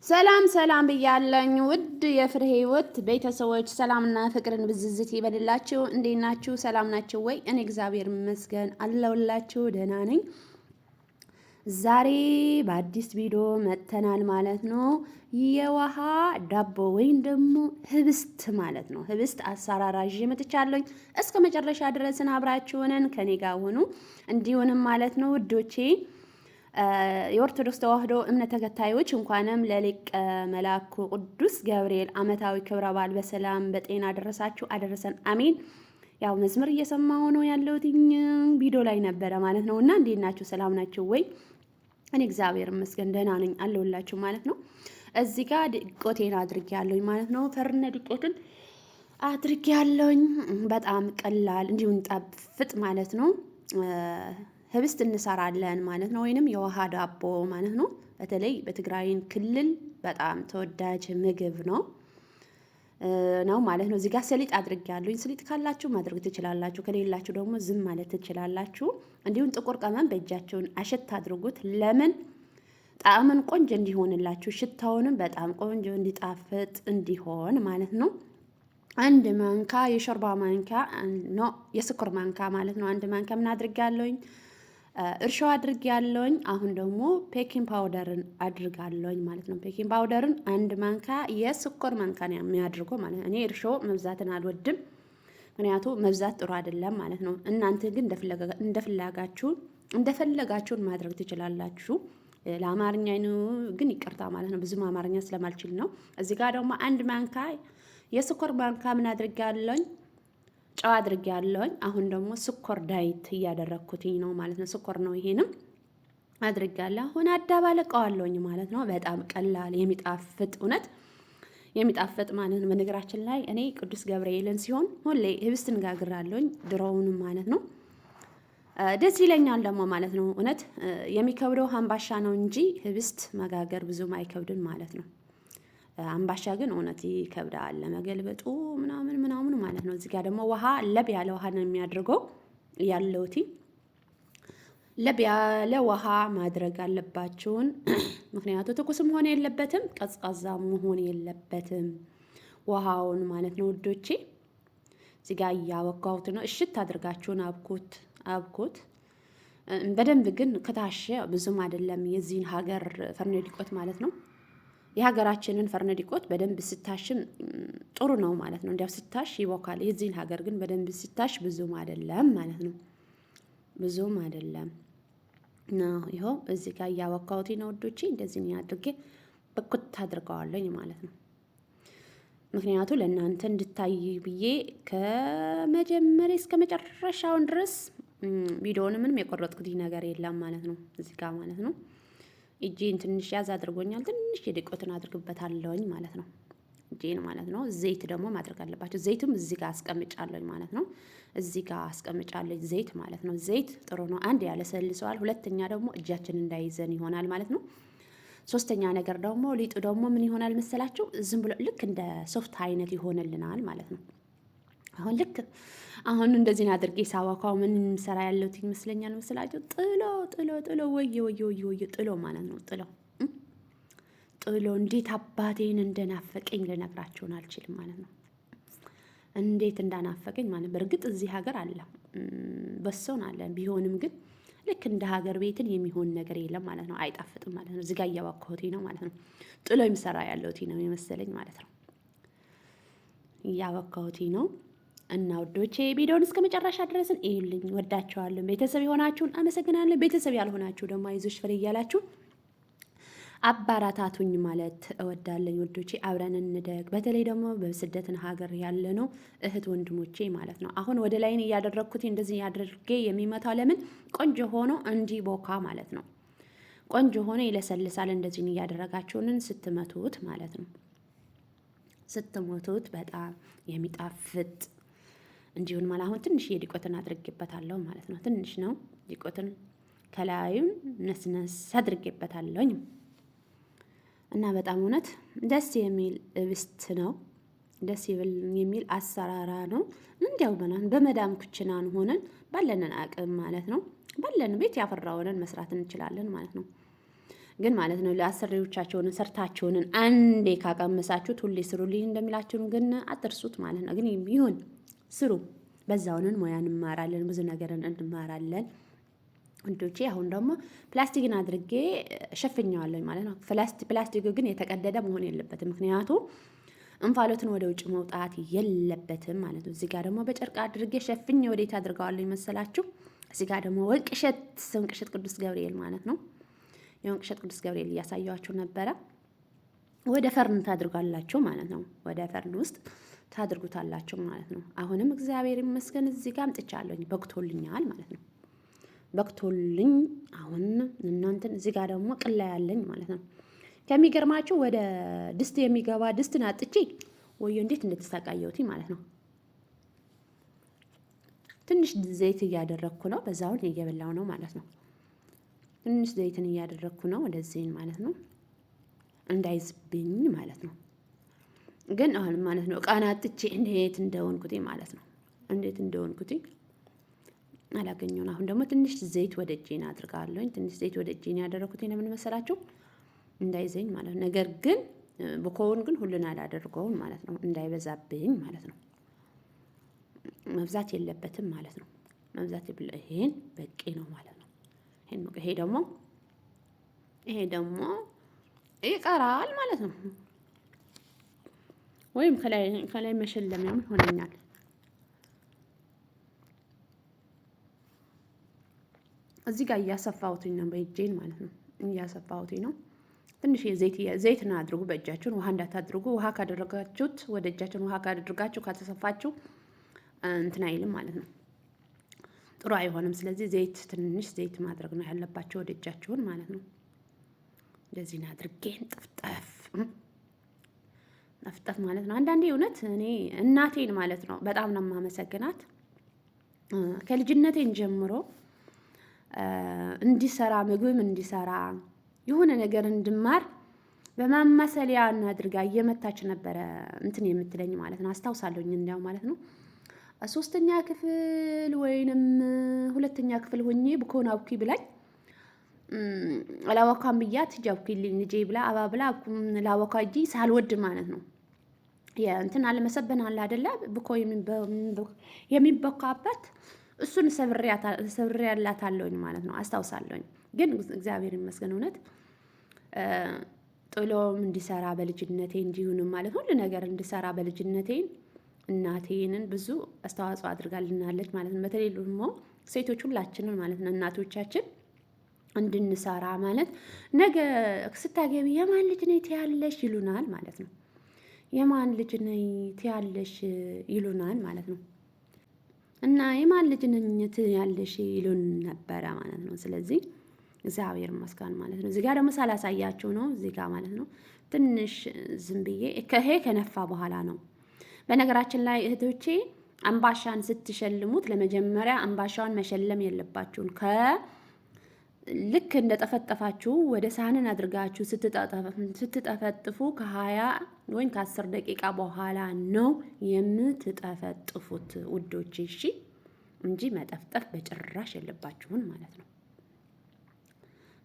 ሰላም ሰላም ብያለኝ ውድ የፍሬ ህይወት ቤተሰቦች ሰላምና ፍቅርን ብዝዝት ይበልላችሁ። እንዴት ናችሁ? ሰላም ናችሁ ወይ? እኔ እግዚአብሔር ይመስገን አለሁላችሁ ደህና ነኝ። ዛሬ በአዲስ ቪዲዮ መጥተናል ማለት ነው። የውሃ ዳቦ ወይም ደግሞ ህብስት ማለት ነው። ህብስት አሰራር ይዤ መጥቻለሁ። እስከ መጨረሻ ድረስን አብራችሁንን ከኔ ጋር ሆኑ። እንዲሆንም ማለት ነው ውዶቼ የኦርቶዶክስ ተዋህዶ እምነት ተከታዮች እንኳንም ለሊቀ መላኩ ቅዱስ ገብርኤል ዓመታዊ ክብረ በዓል በሰላም በጤና አደረሳችሁ አደረሰን፣ አሜን። ያው መዝሙር እየሰማሁ ነው ያለሁት ቪዲዮ ላይ ነበረ ማለት ነው። እና እንዴት ናችሁ? ሰላም ናችሁ ወይ? እኔ እግዚአብሔር ይመስገን ደህና ነኝ አለሁላችሁ ማለት ነው። እዚህ ጋር ድቆቴን አድርጌያለሁኝ ማለት ነው። ፈርነ ድቆትን አድርጌያለሁኝ። በጣም ቀላል እንዲሁም ጣፍጥ ማለት ነው። ህብስት እንሰራለን ማለት ነው። ወይንም የውሃ ዳቦ ማለት ነው። በተለይ በትግራይን ክልል በጣም ተወዳጅ ምግብ ነው ማለት ነው። እዚህ ጋር ሰሊጥ አድርጌያለሁኝ። ሰሊጥ ካላችሁ ማድረግ ትችላላችሁ፣ ከሌላችሁ ደግሞ ዝም ማለት ትችላላችሁ። እንዲሁም ጥቁር ቅመም በእጃችሁን አሸት አድርጉት። ለምን ጣዕምን ቆንጆ እንዲሆንላችሁ፣ ሽታውንም በጣም ቆንጆ እንዲጣፍጥ እንዲሆን ማለት ነው። አንድ ማንካ የሾርባ ማንካ ነው፣ የስኳር ማንካ ማለት ነው። አንድ ማንካ ምን አድርጌያለሁኝ? እርሾ አድርጌያለሁኝ። አሁን ደግሞ ቤኪንግ ፓውደርን አድርጋለሁኝ ማለት ነው። ቤኪንግ ፓውደርን አንድ ማንካ የስኳር ማንካ ነው የሚያድርገው ማለት ነው። እኔ እርሾ መብዛትን አልወድም፣ ምክንያቱ መብዛት ጥሩ አይደለም ማለት ነው። እናንተ ግን እንደፈለጋችሁን ማድረግ ትችላላችሁ። ለአማርኛ ግን ይቅርታ ማለት ነው፣ ብዙም አማርኛ ስለማልችል ነው። እዚህ ጋር ደግሞ አንድ ማንካ የስኳር ማንካ ምን አድርጌያለሁኝ? ጨው አድርጌያለሁኝ። አሁን ደግሞ ስኳር ዳይት እያደረኩትኝ ነው ማለት ነው። ስኳር ነው ይሄንም አድርጌያለሁ። አሁን አዳባለቀዋለሁኝ ማለት ነው። በጣም ቀላል የሚጣፍጥ እውነት የሚጣፍጥ ማለት ነው። በነገራችን ላይ እኔ ቅዱስ ገብርኤልን ሲሆን ሁሌ ህብስት እንጋግራለሁኝ ድሮውንም ማለት ነው። ደስ ይለኛል ደግሞ ማለት ነው። እውነት የሚከብደው አምባሻ ነው እንጂ ህብስት መጋገር ብዙም አይከብድም ማለት ነው። አምባሻ ግን እውነት ይከብዳል ለመገልበጡ ምናምን ማለት ነው። እዚህ ጋር ደግሞ ውሃ ለብ ያለ ውሃ ነው የሚያደርገው ያለውቲ ለብ ያለ ውሃ ማድረግ አለባችሁን። ምክንያቱ ትኩስም ሆነ የለበትም፣ ቀዝቃዛ መሆን የለበትም ውሃውን ማለት ነው ውዶቼ። እዚህ ጋር እያወጋሁት ነው። እሽት አድርጋችሁን አብኩት በደንብ ግን ከታሸ ብዙም አይደለም። የዚህን ሀገር ፈርኔዲቆት ማለት ነው። የሀገራችንን ፈርነዲቆት በደንብ ስታሽም ጥሩ ነው ማለት ነው። እንዲያው ስታሽ ይቦካል። የዚህን ሀገር ግን በደንብ ስታሽ ብዙም አይደለም ማለት ነው። ብዙም አይደለም ነው። ይኸው እዚህ ጋር እያወካሁት ነው ወዶቼ። እንደዚህ ነው አድርጌ በኩት አድርገዋለኝ ማለት ነው። ምክንያቱ ለእናንተ እንድታይ ብዬ ከመጀመሪያ እስከ መጨረሻውን ድረስ ቪዲዮውን ምንም የቆረጥኩት ነገር የለም ማለት ነው። እዚህ ጋር ማለት ነው እጄን ትንሽ ያዝ አድርጎኛል። ትንሽ የድቆትን አድርግበታለሁኝ ማለት ነው። እጄን ማለት ነው። ዘይት ደግሞ ማድረግ አለባቸው። ዘይቱም እዚህ ጋር አስቀምጫለሁኝ ማለት ነው። እዚህ ጋር አስቀምጫለሁ ዘይት ማለት ነው። ዘይት ጥሩ ነው። አንድ ያለሰልሰዋል፣ ሁለተኛ ደግሞ እጃችን እንዳይዘን ይሆናል ማለት ነው። ሶስተኛ ነገር ደግሞ ሊጡ ደግሞ ምን ይሆናል መሰላችሁ? ዝም ብሎ ልክ እንደ ሶፍት አይነት ይሆንልናል ማለት ነው። አሁን እንደዚህ አድርጌ ሳዋካው ምን ሰራ ያለው ይመስለኛል መስላችሁ? ጥሎ ወየ ጥሎ ማለት ነው። ጥሎ እንዴት አባቴን እንደናፈቀኝ ልነግራችሁን አልችልም ማለት ነው። እንዴት እንዳናፈቀኝ ማለት በእርግጥ እዚህ ሀገር አለ በሶን አለን ቢሆንም ግን ልክ እንደ ሀገር ቤትን የሚሆን ነገር የለም ማለት ነው። አይጣፍጥም ማለት ነው። እዚህ ጋር እያዋካሁት ነው ማለት ነው። ጥሎ የሚሰራ ያለው ነው የመሰለኝ ማለት ነው። እያዋካሁት ነው። እና ውዶቼ ቪዲዮውን እስከ መጨረሻ ድረስን እዩልኝ። ወዳችኋለሁ። ቤተሰብ የሆናችሁን አመሰግናለሁ። ቤተሰብ ያልሆናችሁ ደግሞ አይዞሽ ፍሬ እያላችሁ አባራታቱኝ ማለት እወዳለኝ ውዶቼ። አብረን እንደግ። በተለይ ደግሞ በስደትን ሀገር ያለ ነው እህት ወንድሞቼ ማለት ነው። አሁን ወደ ላይን እያደረግኩት እንደዚህ ያደርጌ የሚመታው ለምን ቆንጆ ሆኖ እንዲቦካ ማለት ነው። ቆንጆ ሆኖ ይለሰልሳል። እንደዚህ እያደረጋችሁንን ስትመቱት ማለት ነው። ስትመቱት በጣም የሚጣፍጥ እንዲሁን ማለት አሁን ትንሽ የዲቆትን አድርጌበታለሁ ማለት ነው። ትንሽ ነው ዲቆትን ከላዩን ነስነስ አድርጌበታለሁኝ እና በጣም እውነት ደስ የሚል ህብስት ነው። ደስ የሚል አሰራራ ነው። እንዲያው በመዳም ኩችናን ሆነን ባለንን አቅም ማለት ነው ባለን ቤት ያፈራውንን መስራት እንችላለን ማለት ነው። ግን ማለት ነው ለአሰሪዎቻቸውን ሰርታቸውን አንዴ ካቀመሳችሁት ሁሌ ስሩልኝ እንደሚላችሁን ግን አትርሱት ማለት ነው። ግን ይሁን ስሩ፣ በዛውንን ሙያ እንማራለን፣ ብዙ ነገርን እንማራለን። ወንዶቼ አሁን ደግሞ ፕላስቲክን አድርጌ ሸፍኛዋለሁ ማለት ነው። ፕላስቲክ ግን የተቀደደ መሆን የለበትም፣ ምክንያቱም እንፋሎትን ወደ ውጭ መውጣት የለበትም ማለት ነው። እዚህ ጋር ደግሞ በጨርቅ አድርጌ ሸፍኜ ወዴት አድርገዋለሁ ይመሰላችሁ? እዚህ ጋር ደግሞ ወንቅሸት ቅዱስ ገብርኤል ማለት ነው። የወንቅሸት ቅዱስ ገብርኤል እያሳየኋችሁ ነበረ። ወደ ፈርን ታድርጋላችሁ ማለት ነው። ወደ ፈርን ውስጥ ታድርጉታላችሁ ማለት ነው። አሁንም እግዚአብሔር ይመስገን እዚህ ጋር አምጥቻለሁኝ፣ በቅቶልኛል ማለት ነው። በቅቶልኝ አሁን እናንተን እዚህ ጋር ደግሞ ቅላ ያለኝ ማለት ነው። ከሚገርማችሁ ወደ ድስት የሚገባ ድስትን አጥቼ ወዮ እንዴት እንደተሰቃየሁት ማለት ነው። ትንሽ ዘይት እያደረግኩ ነው፣ በዛውን እየበላው ነው ማለት ነው። ትንሽ ዘይትን እያደረግኩ ነው ወደዚህ ማለት ነው፣ እንዳይዝብኝ ማለት ነው። ግን አሁን ማለት ነው ቃና አጥቼ እንዴት እንደሆንኩት ማለት ነው። እንዴት እንደሆንኩት አላገኘውን። አሁን ደግሞ ትንሽ ዘይት ወደ እጄን አድርጋለሁኝ። ትንሽ ዘይት ወደ እጄን ያደረኩት ለምን መሰላችሁ? እንዳይዘኝ ማለት ነው። ነገር ግን ብኮውን ግን ሁሉን አላደርገውም ማለት ነው፣ እንዳይበዛብኝ ማለት ነው። መብዛት የለበትም ማለት ነው። መብዛት ይሄን በቂ ነው ማለት ነው። ይሄ ደግሞ ይቀራል ማለት ነው። ወይም ከላይ መሸለሚያም ሆነኛል። እዚህ ጋር እያሰፋሁትኝ ነው በእጄን ማለት ነው። እያሰፋሁትኝ ነው። ትንሽ ዘይትን አድርጉ በእጃችሁን፣ ውሃ እንዳታድርጉ። ውሃ ካደረጋችሁት ወደ እጃችሁን ውሃ ካደረጋችሁ ከተሰፋችሁ እንትን አይልም ማለት ነው፣ ጥሩ አይሆንም። ስለዚህ ትንሽ ዘይት ማድረግ ነው ያለባችሁ ወደ እጃችሁን ማለት ነው። እንደዚህ ነው አድርጌን መፍጠፍ ማለት ነው። አንዳንዴ እውነት እኔ እናቴን ማለት ነው በጣም ነው የማመሰግናት። ከልጅነቴን ጀምሮ እንዲሰራ ምግብም እንዲሰራ የሆነ ነገር እንድማር በማማሰሊያ እናድርጋ እየመታች ነበረ እንትን የምትለኝ ማለት ነው። አስታውሳለሁኝ እንዲያው ማለት ነው 3ኛ ክፍል ወይንም 2ኛ ክፍል ሆኜ ብኮን አብኩ ብላኝ አላወካም ብያት ጃብኩልኝ ልጄ ብላ አባብላ ላወካ እጂ ሳልወድ ማለት ነው። እንትን አለመሰበን አለ አይደለ? ብኮ የሚበካበት እሱን ሰብሬያላታለሁኝ ማለት ነው። አስታውሳለሁኝ። ግን እግዚአብሔር ይመስገን እውነት ጥሎም እንዲሰራ በልጅነቴ እንዲሁንም ማለት ሁሉ ነገር እንዲሰራ በልጅነቴን እናቴንን ብዙ አስተዋጽኦ አድርጋልናለች ማለት ነው። በተለይ ደግሞ ሴቶች ሁላችንን ማለት ነው እናቶቻችን እንድንሰራ ማለት ነገ ስታገቢ የማን ልጅ ነይ ትያለሽ ይሉናል ማለት ነው። የማን ልጅ ነይ ትያለሽ ይሉናል ማለት ነው። እና የማን ልጅ ነኝ ትያለሽ ይሉን ነበረ ማለት ነው። ስለዚህ እግዚአብሔር ይመስገን ማለት ነው። እዚህ ጋር ደግሞ ሳላሳያችሁ ነው እዚህ ጋር ማለት ነው ትንሽ ዝም ብዬ ከነፋ በኋላ ነው። በነገራችን ላይ እህቶቼ አምባሻን ስትሸልሙት ለመጀመሪያ አምባሻውን መሸለም የለባችሁን። ልክ እንደጠፈጠፋችሁ ወደ ሳህንን አድርጋችሁ ስትጠፈጥፉ ከ20 ወይም ከ10 ደቂቃ በኋላ ነው የምትጠፈጥፉት ውዶቼ፣ እሺ፣ እንጂ መጠፍጠፍ በጭራሽ የለባችሁን ማለት ነው።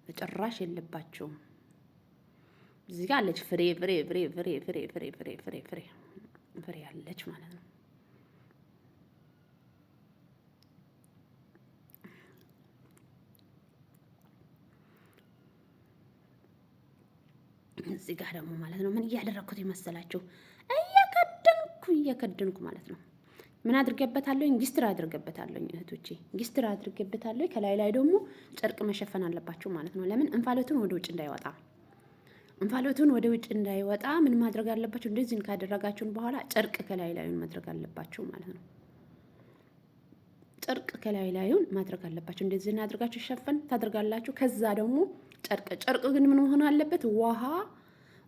በጭራሽ የለባችሁም። እዚህ ጋር አለች ፍሬ አለች ማለት ነው። እዚህ ጋር ደግሞ ማለት ነው ምን እያደረኩት ይመስላችሁ? እየከደንኩ ማለት ነው። ምን አድርገበታለሁ? ጊስትር አድርገበታለሁ እህቶቼ፣ ጊስትር አድርገበታለሁ። ከላይ ላይ ደግሞ ጨርቅ መሸፈን አለባችሁ ማለት ነው። ለምን እንፋሎቱን ወደ ውጭ እንዳይወጣ ምን ማድረግ አለባችሁ? እንደዚህ ካደረጋችሁን በኋላ ጨርቅ ከላይ ላዩን ማድረግ አለባችሁ ማለት ነው። ጨርቅ ከላይ ላዩን ማድረግ አለባችሁ። እንደዚህ አድርጋችሁ ሸፈን ታደርጋላችሁ። ከዛ ደግሞ ጨርቅ ግን ምን መሆን አለበት?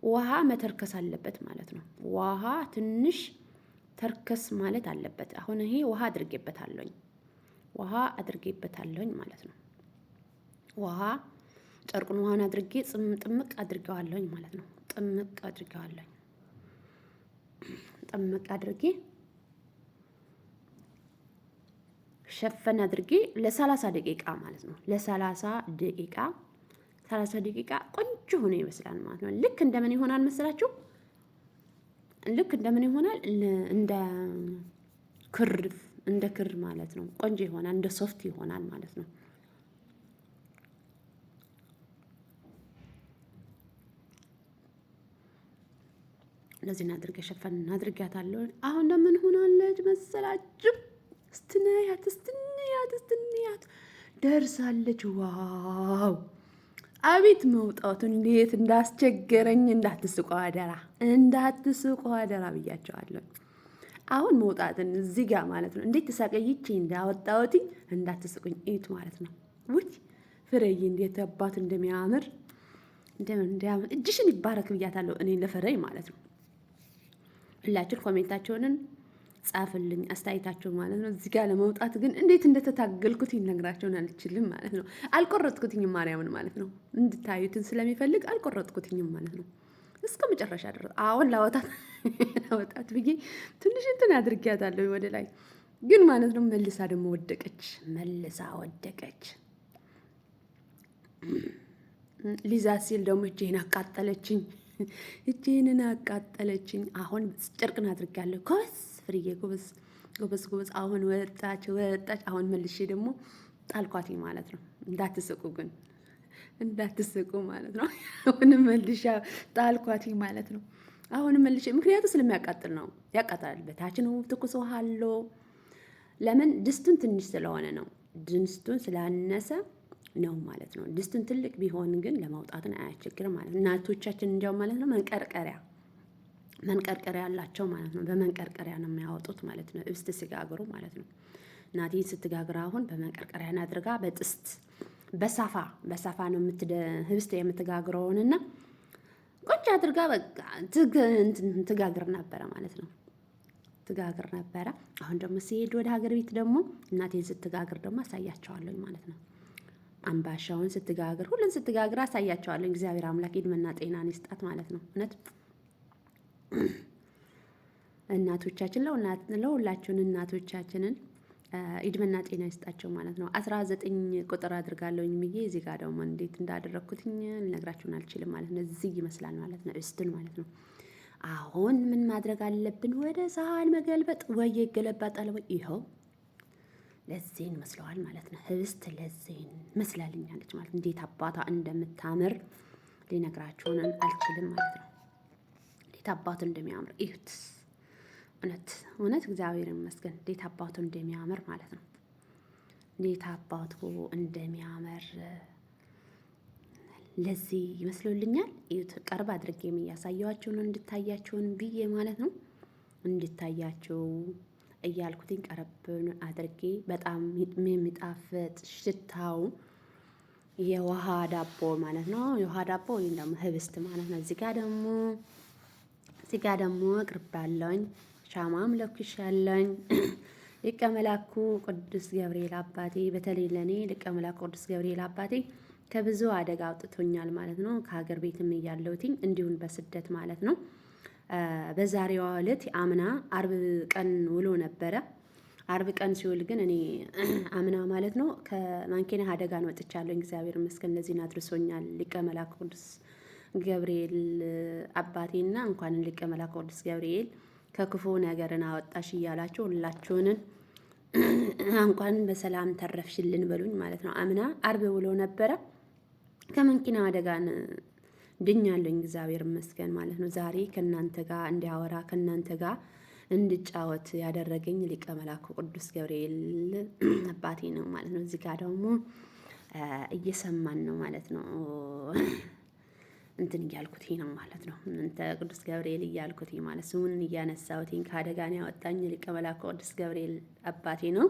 ውሃ መተርከስ አለበት ማለት ነው። ውሃ ትንሽ ተርከስ ማለት አለበት። አሁን ይሄ ውሃ አድርጌበታለሁኝ ማለት ነው። ጨርቁን ውሃን አድርጌ ጥምቅ አድርጌዋለሁኝ ማለት ነው። ጥምቅ አድርጌ ሸፈን አድርጌ ለ30 ደቂቃ ማለት ነው። ለ30 ደቂቃ 30 ደቂቃ ቆንጆ ሆኖ ይመስላል ማለት ነው። ልክ እንደምን ይሆናል መስላችሁ? ልክ እንደምን ይሆናል? እንደ ክር ማለት ነው። ቆንጆ ይሆናል፣ እንደ ሶፍት ይሆናል ማለት ነው። ለዚህ አድርገ ሸፈን አድርጋታለሁ። አሁን ለምን ሆናለች መሰላችሁ? ስትንያት ደርሳለች። ዋው! አቤት መውጣቱ እንዴት እንዳስቸገረኝ! እንዳትስቁ አደራ ብያቸዋለሁ። አሁን መውጣትን እዚህ ጋር ማለት ነው። እንዴት ተሳቀይቼ እንዳወጣሁት እንዳትስቁኝ እዩት ማለት ነው። ውይ ፍሬዬ እንዴት አባት እንደሚያምር እጅሽን ይባረክ ብያታለሁ። እኔ ለፍሬይ ማለት ነው። ሁላችን ኮሜንታቸውን ጻፍልኝ አስተያየታቸው ማለት ነው። እዚህ ጋር ለመውጣት ግን እንዴት እንደተታገልኩት ይነግራቸውን አልችልም ማለት ነው። አልቆረጥኩትኝም ማርያምን ማለት ነው። እንድታዩትን ስለሚፈልግ አልቆረጥኩትኝም ማለት ነው። እስከ መጨረሻ ድረስ አሁን ላወጣት ብዬ ትንሽ እንትን አድርጊያታለሁ ወደ ላይ ግን ማለት ነው። መልሳ ደግሞ ወደቀች። ሊዛ ሲል ደግሞ እጄን አቃጠለችኝ። አሁን ጭርቅን አድርጊያለሁ። ጎበዝ ፍርዬ፣ ጎበዝ። አሁን ወጣች። አሁን መልሼ ደግሞ ጣልኳት ማለት ነው። እንዳትስቁ ማለት ነው። አሁንም መልሼ ጣልኳት ማለት ነው። አሁንም መልሼ ምክንያቱ ስለሚያቃጥል ነው። ያቃጥላል። በታች ነው ትኩስ ውሃ አለው። ለምን ድስቱን ትንሽ ስለሆነ ነው። ድስቱን ስላነሰ ነው ማለት ነው። ድስቱን ትልቅ ቢሆን ግን ለማውጣትን አያስቸግርም ማለት ነው። እናቶቻችን እንዲያው ማለት ነው መንቀርቀሪያ አላቸው ማለት ነው። በመንቀርቀሪያ ነው የሚያወጡት ማለት ነው። እብስት ሲጋግሩ ማለት ነው። እናቴ ስትጋግር አሁን በመንቀርቀሪያ አድርጋ በጥስት በሳፋ ነው ህብስት የምትጋግረውንና ቆንጆ አድርጋ በቃ ትጋግር ነበረ ማለት ነው። አሁን ደግሞ ሲሄድ ወደ ሀገር ቤት ደግሞ እናቴን ስትጋግር ደግሞ አሳያቸዋለሁ ማለት ነው። አምባሻውን ስትጋግር ሁሉን ስትጋግር አሳያቸዋለሁ። እግዚአብሔር አምላክ ዕድሜና ጤናን ይስጣት ማለት ነው። እውነት እናቶቻችን ለሁላችሁን እናቶቻችንን ዕድሜና ጤና ይስጣቸው ማለት ነው። 19 ቁጥር አድርጋለሁኝ ብዬ እዚህ ጋር ደግሞ እንዴት እንዳደረኩትኝ ልነግራችሁን አልችልም ማለት ነው። እዚህ ይመስላል ማለት ነው። እስትን ማለት ነው። አሁን ምን ማድረግ አለብን? ወደ ሳህን መገልበጥ ወይ ይገለባጣል ወይ ይኸው ለዚህን መስለዋል ማለት ነው። ህብስት ለዚህን መስላልኛለች ማለት እንዴት አባቷ እንደምታምር ሊነግራችሁን አልችልም ማለት ነው። እንዴት አባቱ እንደሚያምር እዩት። እውነት እግዚአብሔር ይመስገን እንዴት አባቱ እንደሚያምር ማለት ነው። እንዴት አባቱ እንደሚያምር ለዚህ ይመስሉልኛል። እዩት። ቀርብ አድርጌ የሚያሳየዋችሁን እንድታያችሁን ብዬ ማለት ነው። እንድታያችሁ እያልኩትኝ ቀረብን አድርጌ በጣም የሚጣፍጥ ሽታው የውሃ ዳቦ ማለት ነው። የውሃ ዳቦ ወይም ደግሞ ህብስት ማለት ነው። እዚህ ጋር ደግሞ አቅርባለሁኝ። ሻማም ለኩሻለሁኝ። ሊቀ መላኩ ቅዱስ ገብርኤል አባቴ በተለይ ለኔ ሊቀ መላኩ ቅዱስ ገብርኤል አባቴ ከብዙ አደጋ አውጥቶኛል ማለት ነው። ከሀገር ቤትም እያለሁትኝ እንዲሁም በስደት ማለት ነው። በዛሬዋ ዕለት አምና አርብ ቀን ውሎ ነበረ። አርብ ቀን ሲውል ግን እኔ አምና ማለት ነው ከማንኬና አደጋ ነው ወጥቻለሁ። እግዚአብሔር ይመስገን ለዚህን አድርሶኛል። ሊቀ መላኩ ቅዱስ ገብርኤል አባቴና እንኳን ሊቀ መላኩ ቅዱስ ገብርኤል ከክፉ ነገርን አወጣሽ እያላችሁ ሁላችሁንን እንኳን በሰላም ተረፍሽልን በሉኝ ማለት ነው። አምና አርብ ውሎ ነበረ። ከመኪና አደጋን ድኛለኝ እግዚአብሔር ይመስገን ማለት ነው። ዛሬ ከእናንተ ጋር እንዲያወራ ከእናንተ ጋር እንድጫወት ያደረገኝ ሊቀ መላኩ ቅዱስ ገብርኤል አባቴ ነው ማለት ነው። እዚህ ጋር ደግሞ እየሰማን ነው ማለት ነው። እንትን እያልኩት ነው ማለት ነው። እንተ ቅዱስ ገብርኤል እያልኩት ማለት ስሙን እያነሳሁት ከአደጋን ያወጣኝ ሊቀ መላኩ ቅዱስ ገብርኤል አባቴ ነው።